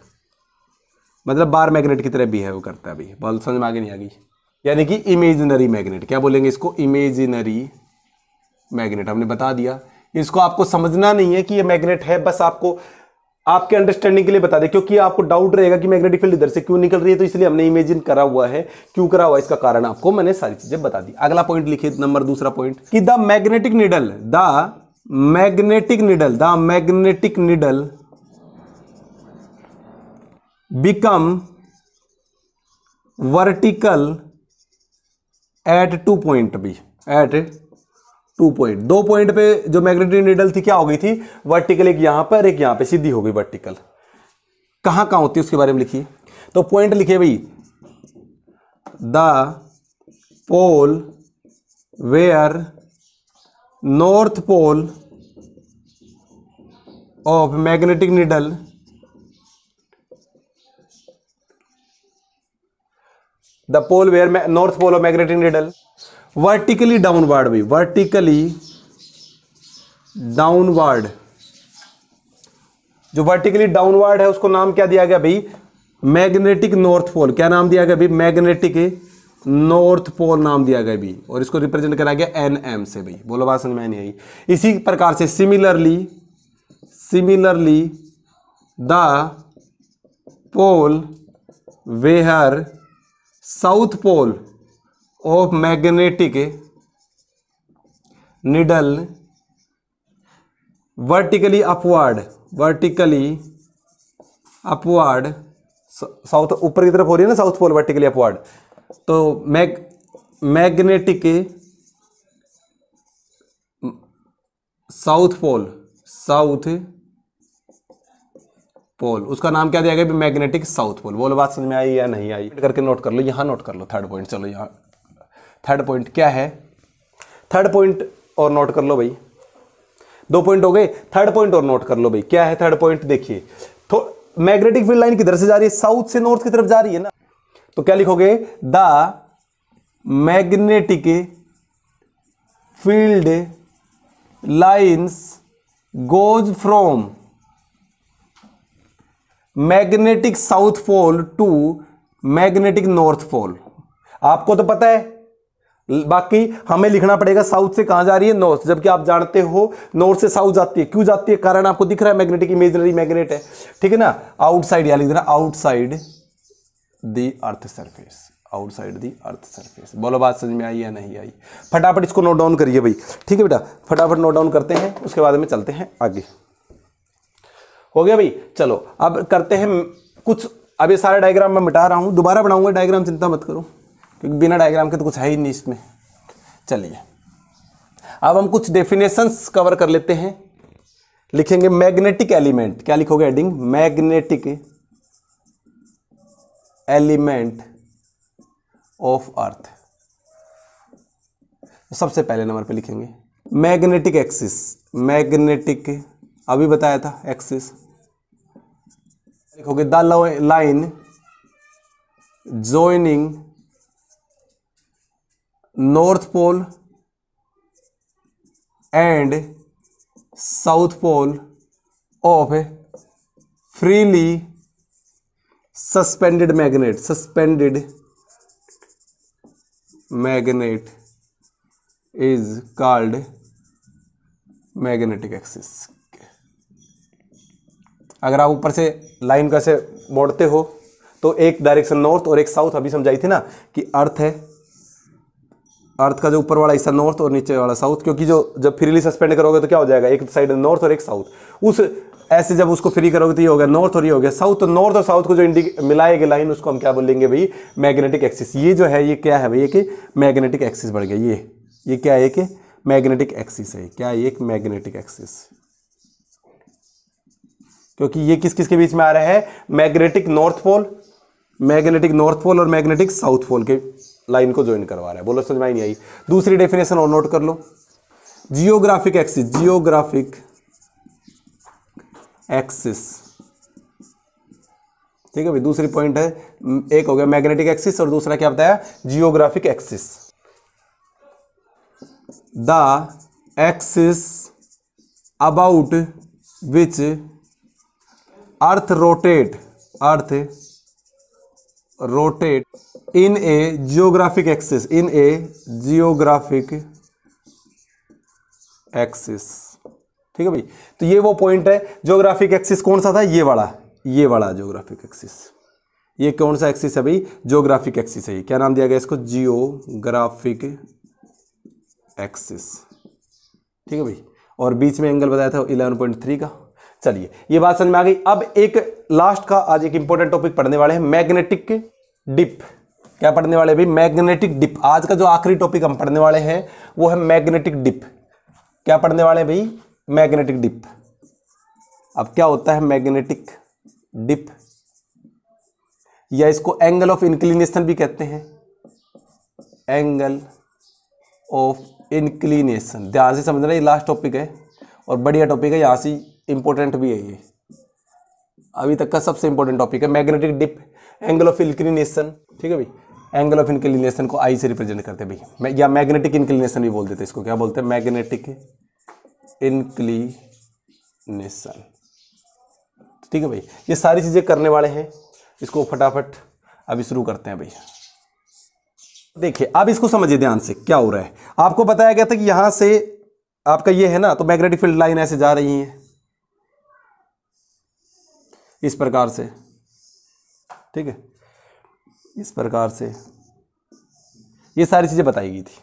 मतलब बार मैग्नेट की तरह बिहेव करता है भाई। बोल समझ में आगे नहीं आ गई? यानी कि इमेजिनरी मैग्नेट, क्या बोलेंगे इसको? Imaginary magnet. हमने बता दिया, इसको आपको समझना नहीं है कि ये मैग्नेट है, बस आपको आपके अंडरस्टैंडिंग के लिए बता दे, क्योंकि आपको डाउट रहेगा कि मैग्नेटिक फील्ड इधर से क्यों निकल रही है, तो इसलिए हमने इमेजिन करा हुआ है। क्यों करा हुआ है इसका कारण आपको मैंने सारी चीजें बता दी। अगला पॉइंट लिखिए, नंबर 2 पॉइंट, कि the magnetic needle, the magnetic needle become vertical eight 2 point भी, एट 2 पॉइंट। 2 पॉइंट पे जो मैग्नेटिक नीडल थी क्या हो गई थी? वर्टिकल, एक यहां पर एक यहां पे, सीधी हो गई वर्टिकल। कहां कहां होती है उसके बारे में लिखिए। तो पॉइंट लिखिए भाई, the pole where north pole of magnetic needle the pole where north pole of magnetic needle vertically downward भी, वर्टिकली डाउनवर्ड, जो वर्टिकली डाउनवर्ड है उसको नाम क्या दिया गया भाई? Magnetic north pole. क्या नाम दिया गया भाई? मैग्नेटिक नॉर्थ पोल नाम दिया गया भाई, और इसको रिप्रेजेंट करा गया NM से भाई। बोलो बात समझ में नहीं आई? इसी प्रकार से similarly the pole where south pole of magnetic needle vertically upward, south ऊपर की तरफ हो रही है ना साउथ पोल, वर्टिकली अपवर्ड, तो मैग्नेटिक साउथ पोल उसका नाम क्या दिया गया? Magnetic south pole. बोलो बात समझ में आई या नहीं आई? करके नोट कर लो, यहां नोट कर लो 3rd पॉइंट। चलो यहां 3rd पॉइंट क्या है? 3rd पॉइंट और नोट कर लो भाई। 2 पॉइंट हो गए, 3rd पॉइंट और नोट कर लो भाई। क्या है 3rd पॉइंट? देखिए, तो मैग्नेटिक फील्ड लाइन किधर से जा रही है? साउथ से नॉर्थ की तरफ जा रही है ना, तो क्या लिखोगे? The magnetic field lines goes from magnetic south pole to magnetic north pole. आपको तो पता है, बाकी हमें लिखना पड़ेगा साउथ से कहां जा रही है? नॉर्थ, जबकि आप जानते हो नॉर्थ से साउथ जाती है। क्यों जाती है? कारण आपको दिख रहा है, मैग्नेटिक इमेजिनरी मैग्नेट है, ठीक है ना। आउटसाइड, या लिख देना outside the earth surface, outside the earth surface. बोलो बात समझ में आई या नहीं आई? फटाफट इसको नोट डाउन करिए भाई, ठीक है बेटा, फटाफट नोट डाउन करते हैं, उसके बाद में चलते हैं आगे। हो गया भाई? चलो अब करते हैं कुछ, अब ये सारा डायग्राम मैं मिटा रहा हूं, दोबारा बनाऊंगा डायग्राम, चिंता मत करो, क्योंकि बिना डायग्राम के तो कुछ है ही नहीं इसमें। चलिए अब हम कुछ डेफिनेशंस कवर कर लेते हैं। लिखेंगे मैग्नेटिक एलिमेंट, क्या लिखोगे heading? Magnetic element of earth. सबसे पहले नंबर पे लिखेंगे मैग्नेटिक एक्सिस, मैग्नेटिक अभी बताया था एक्सिस। लिखोगे the line joining North Pole and South Pole of a freely suspended magnet, suspended magnet is called magnetic axis. अगर आप ऊपर से लाइन का से मोड़ते हो तो एक डायरेक्शन नॉर्थ और एक साउथ, अभी समझाई थी ना कि अर्थ है, अर्थ का जो ऊपर वाला हिस्सा नॉर्थ और नीचे वाला साउथ, क्योंकि जो जब फ्रीली सस्पेंड करोगे तो क्या हो जाएगा, एक साइड नॉर्थ और एक साउथ, उस ऐसे जब उसको फ्री करोगे तो ये हो गया नॉर्थ और ये हो गया साउथ। तो नॉर्थ और साउथ को जो मिलाएगी लाइन उसको हम क्या बोलेंगे भाई, मैग्नेटिक एक्सिस। ये जो है ये क्या है भाई, ये कि मैग्नेटिक एक्सिस बढ़ गया, ये क्या है कि मैग्नेटिक एक्सिस है। क्या है, एक मैग्नेटिक एक्सिस, क्योंकि ये किस किस के बीच में आ रहा है, मैग्नेटिक नॉर्थ पोल और मैग्नेटिक साउथ पोल के लाइन को ज्वाइन करवा रहा है। बोलो समझ में नहीं आई। दूसरी डेफिनेशन और नोट कर लो, जियोग्राफिक एक्सिस, ठीक है भाई। दूसरी पॉइंट है, एक हो गया मैग्नेटिक एक्सिस और दूसरा क्या बताया, geographic axis. The axis about which earth rotate in A geographic axis, ठीक है भाई। तो ये वो पॉइंट है, जियोग्राफिक एक्सिस कौन सा था, ये वाला जियोग्राफिक एक्सिस। ये कौन सा एक्सिस है भाई, जियोग्राफिक एक्सिस है। क्या नाम दिया गया इसको, जियोग्राफिक एक्सिस, ठीक है भाई। और बीच में एंगल बताया था 11.3 का। चलिए ये बात समझ में आ गई। अब एक लास्ट का आज एक इंपॉर्टेंट टॉपिक पढ़ने वाले हैं, मैग्नेटिक डिप। क्या पढ़ने वाले भाई, मैग्नेटिक डिप। आज का जो आखिरी टॉपिक हम पढ़ने वाले हैं वो है मैग्नेटिक डिप। क्या पढ़ने वाले हैं भाई, मैग्नेटिक डिप। अब क्या होता है मैग्नेटिक डिप, या इसको एंगल ऑफ इंक्लिनेशन भी कहते हैं, एंगल ऑफ इंक्लिनेशन। ध्यान से समझना, ये लास्ट टॉपिक है और बढ़िया टॉपिक है, यहां से इंपॉर्टेंट भी है। ये अभी तक का सबसे इंपॉर्टेंट टॉपिक है, magnetic dip, angle of inclination, ठीक है भाई। एंगल ऑफ इंक्लिनेशन को आई से रिप्रेजेंट करते हैं भाई, या मैग्नेटिक इंक्लिनेशन भी बोल देते हैं इसको। क्या बोलते हैं, मैग्नेटिक इंक्लिनेशन, ठीक है भाई। ये सारी चीजें करने वाले हैं, इसको फटाफट अभी शुरू करते हैं भाई। देखिए अब इसको समझिए ध्यान से, क्या हो रहा है। आपको बताया गया था कि यहां से आपका ये है ना, तो मैग्नेटिक फील्ड लाइन ऐसे जा रही है इस प्रकार से, ठीक है, इस प्रकार से। ये सारी चीजें बताई गई थी,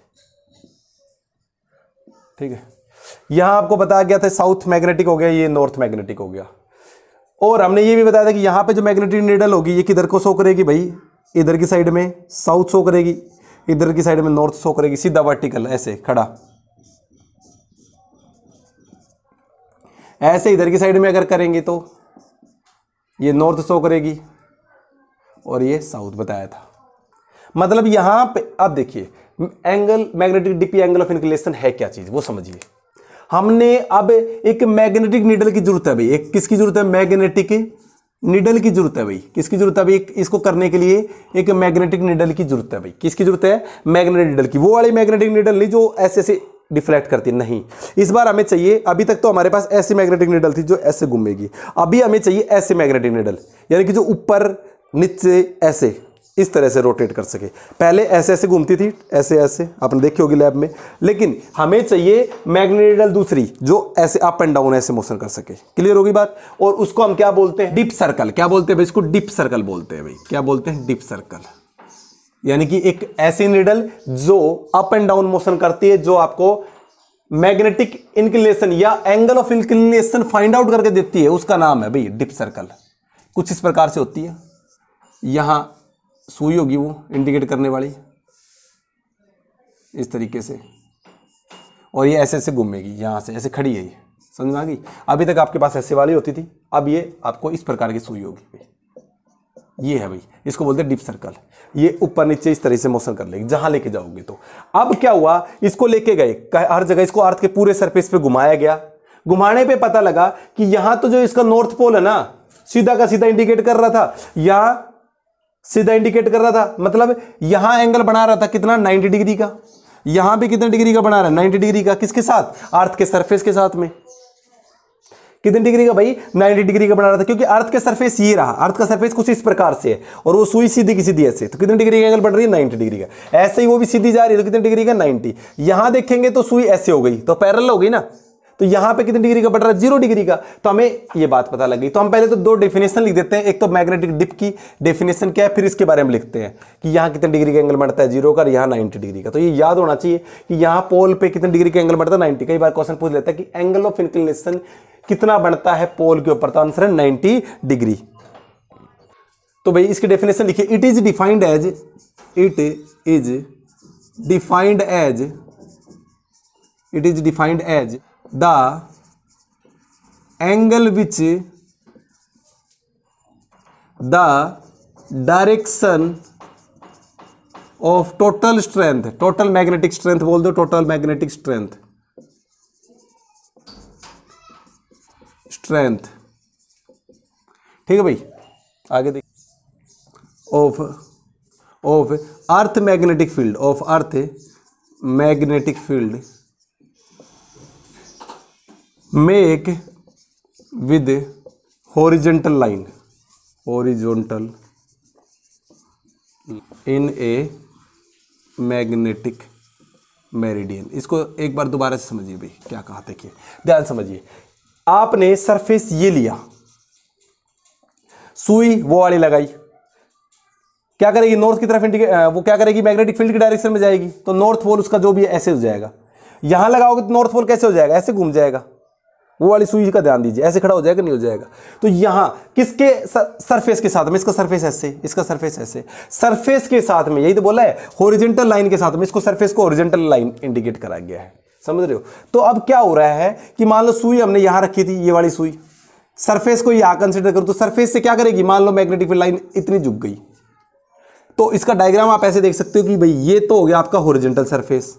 ठीक है। यहां आपको बताया गया था साउथ मैग्नेटिक हो गया, ये नॉर्थ मैग्नेटिक हो गया। और हमने ये भी बताया था कि यहां पे जो मैग्नेटिक नीडल होगी ये किधर को शो करेगी भाई, इधर की साइड में साउथ शो करेगी, इधर की साइड में नॉर्थ शो करेगी, सीधा वर्टिकल ऐसे खड़ा। ऐसे इधर की साइड में अगर करेंगे तो ये नॉर्थ शो करेगी और ये साउथ बताया था। मतलब यहां पे अब देखिए angle, magnetic dip, angle of inclination है क्या चीज वो समझिए। हमने अब एक मैग्नेटिक नीडल की जरूरत है भाई, एक किसकी जरूरत है, मैग्नेटिक नीडल की जरूरत है भाई। किसकी जरूरत है भाई, इसको करने के लिए एक मैग्नेटिक नीडल की जरूरत है भाई। किसकी जरूरत है, मैग्नेटिक नीडल की। वो वाली मैग्नेटिक नीडल नहीं जो ऐसे ऐसे डिफ्लेक्ट करती, नहीं। इस बार हमें चाहिए, अभी तक तो हमारे पास ऐसी मैग्नेटिक नीडल थी जो ऐसे घूमेगी, अभी हमें चाहिए ऐसे मैग्नेटिक नीडल, यानी कि जो ऊपर नीचे ऐसे इस तरह से रोटेट कर सके। पहले ऐसे ऐसे घूमती थी, ऐसे ऐसे आपने देखी होगी लैब में, लेकिन हमें चाहिए मैग्नेटिक नीडल दूसरी जो ऐसे अप एंड डाउन ऐसे मोशन कर सके। क्लियर होगी बात। और उसको हम क्या बोलते हैं, डिप सर्कल। क्या बोलते हैं भाई, इसको डिप सर्कल बोलते हैं भाई। क्या बोलते हैं, डिप सर्कल। यानी कि एक ऐसी नीडल जो अप एंड डाउन मोशन करती है, जो आपको मैग्नेटिक इंक्लिनेशन या angle of inclination find out करके देती है, उसका नाम है भाई डिप सर्कल। कुछ इस प्रकार से होती है, यहां सुई होगी वो इंडिकेट करने वाली इस तरीके से, और ये ऐसे ऐसे घूमेगी, यहां से ऐसे खड़ी है, ये समझ में आ गई। अभी तक आपके पास ऐसे वाली होती थी, अब ये आपको इस प्रकार की सुई होगी। ये है भाई, इसको बोलते हैं डिप सर्कल। ये ऊपर नीचे इस तरह से मोशन कर लेगी जहां लेके जाओगे। तो अब क्या हुआ, इसको लेके गए हर जगह, इसको अर्थ के पूरे सरफेस पे घुमाया गया। घुमाने पे पता लगा कि यहां तो जो इसका नॉर्थ पोल है ना, सीधा का सीधा इंडिकेट कर रहा था, यहां सीधा इंडिकेट कर रहा था, मतलब यहां एंगल बना रहा था कितना, 90 डिग्री का। यहां भी कितने डिग्री का बना रहा है, 90 डिग्री का। किसके साथ, अर्थ के सरफेस के साथ में। कितने डिग्री का भाई, 90 डिग्री का बना रहा था, क्योंकि अर्थ का सरफेस ये रहा, अर्थ का सरफेस कुछ इस प्रकार से है और वो सुई सीधी की सीधी ऐसे, तो कितने डिग्री का एंगल बन रही है, 90 डिग्री का। ऐसे ही वो भी सीधी जा रही है तो कितने डिग्री का, 90। यहां देखेंगे तो सुई ऐसे हो गई तो पैरेलल हो गई ना, तो यहां पे कितने डिग्री का बढ़ रहा है, 0 डिग्री का। तो हमें ये बात पता लग गई। तो हम पहले तो दो डेफिनेशन लिख देते हैं, एक तो मैग्नेटिक डिप की डेफिनेशन क्या है, फिर इसके बारे में लिखते हैं कि यहां कितने डिग्री का एंगल बढ़ता है, 0 का, और यहां 90 डिग्री का। तो ये याद होना चाहिए कि यहां पोल पे कितने डिग्री का एंगल बढ़ता है, 90। कई बार क्वेश्चन पूछ लेता है कि एंगल ऑफ इंक्लिनेशन कितना बनता है पोल के ऊपर, तो आंसर है 90 डिग्री। तो भाई इसकी डेफिनेशन लिखिए, it is defined as the angle which the direction of total strength, total magnetic strength बोल दो, टोटल मैग्नेटिक स्ट्रेंथ, ठीक है भाई। आगे देख, of earth magnetic field, of earth magnetic field make with horizontal line in a magnetic meridian. इसको एक बार दोबारा से समझिए भाई, क्या कहा, देखिए ध्यान समझिए। आपने सरफेस ये लिया, सुई वो वाली लगाई, क्या करेगी, नॉर्थ की तरफ वो क्या करेगी, मैग्नेटिक फील्ड की डायरेक्शन में जाएगी, तो नॉर्थ पोल उसका जो भी है ऐसे हो जाएगा। यहां लगाओगे तो नॉर्थ पोल कैसे हो जाएगा, ऐसे घूम जाएगा। वो वाली सुई का ध्यान दीजिए, ऐसे खड़ा हो जाएगा, नहीं हो जाएगा। तो यहां किसके सरफेस के साथ में, इसका सरफेस ऐसे, इसका सरफेस ऐसे, सरफेस के साथ में, यही तो बोला है हॉरिजॉन्टल लाइन के साथ में, इसको सरफेस को हॉरिजॉन्टल लाइन इंडिकेट करा गया है, समझ रहे हो। तो अब क्या हो रहा है कि मान लो सुई हमने यहां रखी थी, ये वाली सुई, सरफेस को यहां कंसिडर करो, तो सरफेस से क्या करेगी, मान लो मैग्नेटिक फील्ड लाइन इतनी झुक गई, तो इसका डायग्राम आप ऐसे देख सकते हो कि भाई ये तो हो गया आपका हॉरिजॉन्टल सरफेस,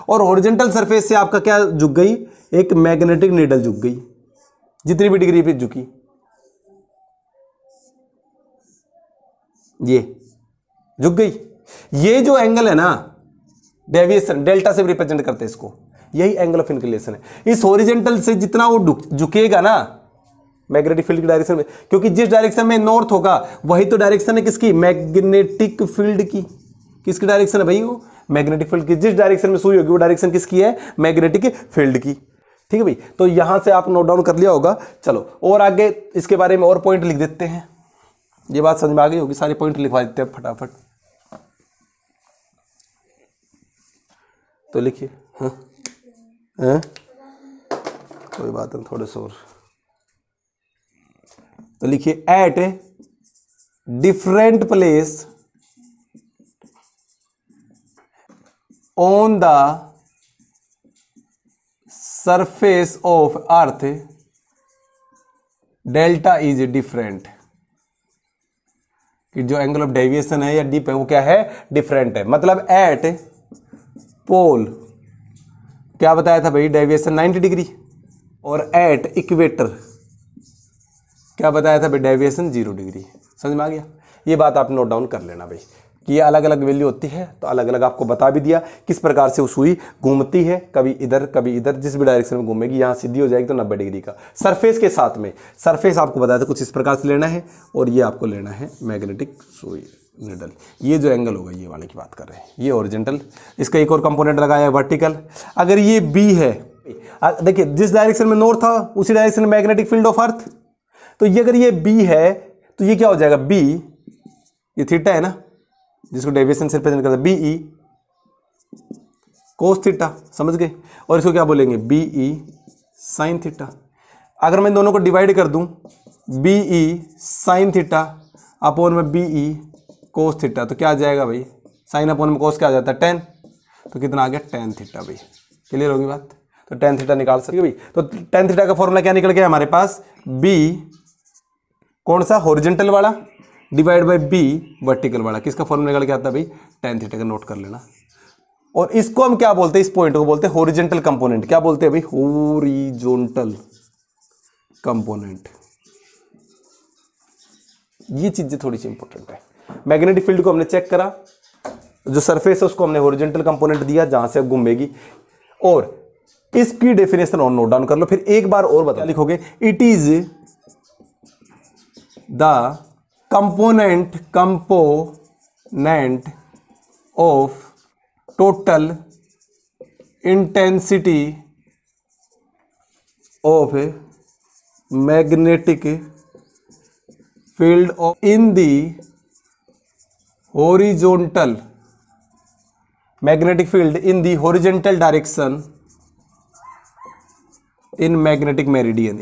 और हॉरिजॉन्टल सरफेस से आपका क्या झुक गई, एक मैग्नेटिक नीडल झुक गई, जितनी भी डिग्री पे झुकी, ये झुक गई। ये जो एंगल है ना, डेविएशन, डेल्टा से रिप्रेजेंट करते हैं इसको, यही एंगल ऑफ इंक्लिनेशन है। इस हॉरिजॉन्टल से जितना वो झुकेगा ना मैग्नेटिक फील्ड की डायरेक्शन में, क्योंकि जिस डायरेक्शन में नॉर्थ होगा वही तो डायरेक्शन है किसकी, मैग्नेटिक फील्ड की। किसकी डायरेक्शन है भाई, वो मैग्नेटिक फील्ड की। जिस डायरेक्शन में सुई होगी वो डायरेक्शन किसकी है, मैग्नेटिक फील्ड की, ठीक है भाई। तो यहां से आप नोट डाउन कर लिया होगा। चलो और आगे इसके बारे में और पॉइंट लिख देते हैं, ये बात समझ में आ गई होगी, सारे पॉइंट लिखवा देते हैं फटाफट। तो लिखिए, कोई बात नहीं, थोड़े से और, तो लिखिए, at different place on the surface of earth delta is different, कि जो एंगल ऑफ डेविएशन है या डिप है वो क्या है, डिफरेंट है। मतलब एट पोल क्या बताया था भाई, डेविएशन 90 डिग्री, और एट इक्वेटर क्या बताया था भाई, डेविएशन 0 डिग्री। समझ में आ गया। ये बात आप नोट डाउन कर लेना भाई कि ये अलग अलग वैल्यू होती है, तो अलग अलग आपको बता भी दिया किस प्रकार से वो सुई घूमती है, कभी इधर कभी इधर, जिस भी डायरेक्शन में घूमेगी। यहाँ सीधी हो जाएगी तो 90 डिग्री का सरफेस के साथ में, सरफेस आपको बताया था कुछ इस प्रकार से लेना है, और ये आपको लेना है मैग्नेटिक सुई निडल। ये जो एंगल होगा ये वाले की बात कर रहे हैं, ये ओरिजेंटल। इसका एक और कंपोनेंट लगाया है वर्टिकल। अगर ये बी है, देखिए जिस डायरेक्शन में नॉर्थ था उसी डायरेक्शन में मैग्नेटिक फील्ड ऑफ अर्थ, तो ये अगर ये बी है तो ये क्या हो जाएगा, बी, ये थीटा है ना जिसको डेविएशन से रिप्रेजेंट करता है, बी ई कोस थीटा, समझ गए। और इसको क्या बोलेंगे, बी ई साइन थीटा। अगर मैं दोनों को डिवाइड कर दूं, B E sine theta upon में बी ई कोस थीटा, तो क्या आ जाएगा भाई, साइन अपोन में कोस क्या आ जाता है, 10, तो कितना आ गया, tan थीटा भाई। क्लियर होगी बात। तो tan थीटा निकाल सकते भाई। तो tan थीटा का फॉर्मूला क्या निकल गया हमारे पास, b कौन सा, हॉरिजॉन्टल वाला डिवाइड बाय b वर्टिकल वाला। किसका फॉर्मूला निकल के आता है भाई, tan थीटा का। नोट कर लेना। और इसको हम क्या बोलते हैं, इस पॉइंट को बोलते हैं हॉरिजॉन्टल कंपोनेंट। क्या बोलते हैं भाई, हॉरिजॉन्टल कंपोनेंट। ये चीजें थोड़ी सी इंपॉर्टेंट है। मैग्नेटिक फील्ड को हमने चेक करा, जो सरफेस है उसको हमने हॉरिजॉन्टल कंपोनेंट दिया जहां से घूमेगी, और इसकी डेफिनेशन और नोट डाउन कर लो, फिर एक बार और बता लिखोगे, it is the component of total intensity of magnetic field in the horizontal magnetic field in the horizontal direction in magnetic meridian.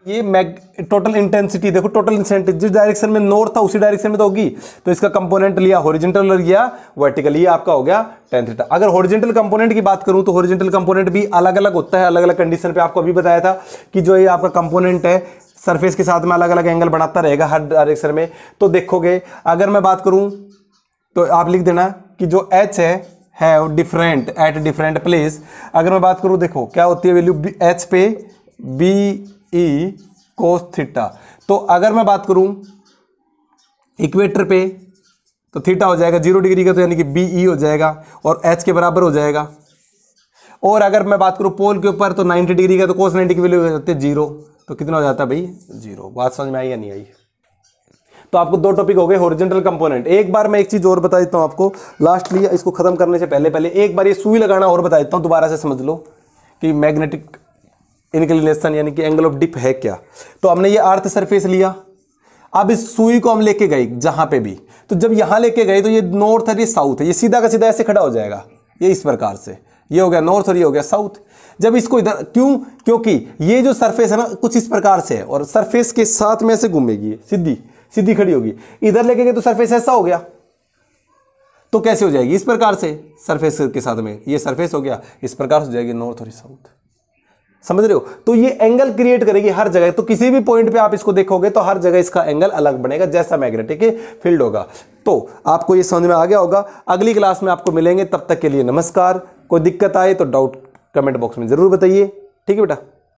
ये टोटल इंटेंसिटी देखो, टोटल इंटेंसिटी जिस डायरेक्शन में नॉर्थ था उसी डायरेक्शन में तो होगी, तो इसका कंपोनेंट लिया हॉरिजॉन्टल और लिया वर्टिकल, ये आपका हो गया tan थीटा। अगर हॉरिजॉन्टल कंपोनेंट की बात करूं तो हॉरिजॉन्टल कंपोनेंट भी अलग अलग होता है, अलग अलग कंडीशन पे। आपको अभी बताया था कि जो ये आपका कंपोनेंट है सरफेस के साथ में अलग अलग एंगल बनाता रहेगा हर डायरेक्शन में। तो देखोगे अगर मैं बात करूं तो आप लिख देना कि जो h है डिफरेंट एट डिफरेंट प्लेस। अगर मैं बात करूं देखो क्या होती है वैल्यू h पे बी ई कोस थीटा। तो अगर मैं बात करूं इक्वेटर पे तो थीटा हो जाएगा 0 डिग्री का, तो यानी कि बी ई हो जाएगा और h के बराबर हो जाएगा। और अगर मैं बात करूं पोल के ऊपर तो 90 डिग्री का, तो कोस 90 की वैल्यू हो जाती है 0, तो कितना हो जाता है भाई 0। बात समझ में आई या नहीं आई? तो आपको दो टॉपिक हो गए हॉरिजॉन्टल कंपोनेंट। एक बार मैं एक चीज और बता देता हूं आपको लास्टली, इसको खत्म करने से पहले एक बार ये सुई लगाना और बता देता हूं, दोबारा से समझ लो कि मैग्नेटिक इंक्लिनेशन यानी कि एंगल ऑफ डिप है क्या। तो हमने ये अर्थ सरफेस लिया, अब इस सुई को हम लेके गए जहां पे भी, तो जब यहां लेके गए तो ये नॉर्थ है ये साउथ है, ये सीधा का सीधा ऐसे खड़ा हो जाएगा, ये इस प्रकार से, ये हो गया नॉर्थ और ये हो गया साउथ। जब इसको इधर क्योंकि ये जो सरफेस है ना कुछ इस प्रकार से है और सरफेस के साथ में से घूमेगी, सीधी खड़ी होगी। इधर लेके गए तो सरफेस ऐसा हो गया, तो कैसे हो जाएगी इस प्रकार से, सरफेस के साथ में ये सरफेस हो गया, इस प्रकार से हो जाएगी नॉर्थ और साउथ। समझ रहे हो? तो ये एंगल क्रिएट करेगी हर जगह, तो किसी भी पॉइंट पे आप इसको देखोगे तो हर जगह इसका एंगल अलग बनेगा जैसा मैग्नेटिक फील्ड होगा। तो आपको ये समझ में आ गया होगा। अगली क्लास में आपको मिलेंगे, तब तक के लिए नमस्कार। कोई दिक्कत आए तो डाउट कमेंट बॉक्स में जरूर बताइए। ठीक है बेटा।